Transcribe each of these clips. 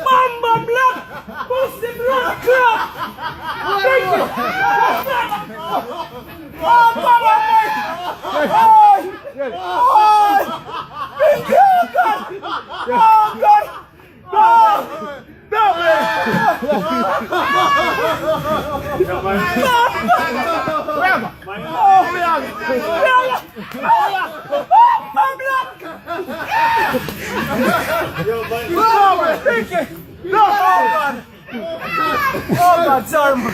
Mamba Black! Pussy Blood Club! Oh, Mama Mike! Oh! Oh! Pinky, oh God! Oh God! No! No! No! Oh God, sorry man.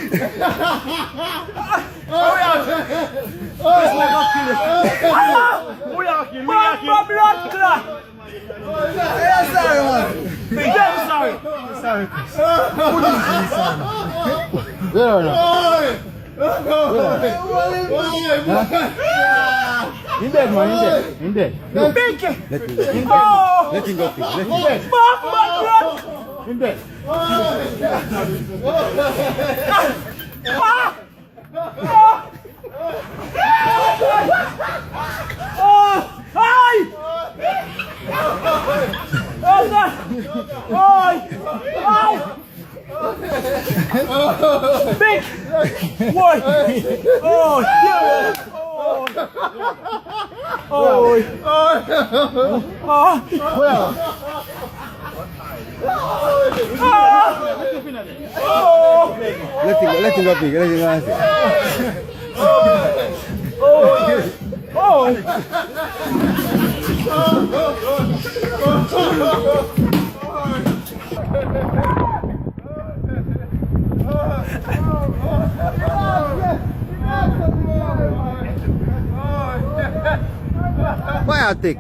Mamba Blood Club! Sorry, man. Sorry. Where are you? In dead, man, in dead. Pinky! Let him go. Oh! Let him go, please. Let him go. Mamba Blood! In dead. Ay! Oh God! Ay! Ay! Big! Boy! Oh! Yeah! Oh! Oh! Where? Let him go, please. Let him go. Why I think?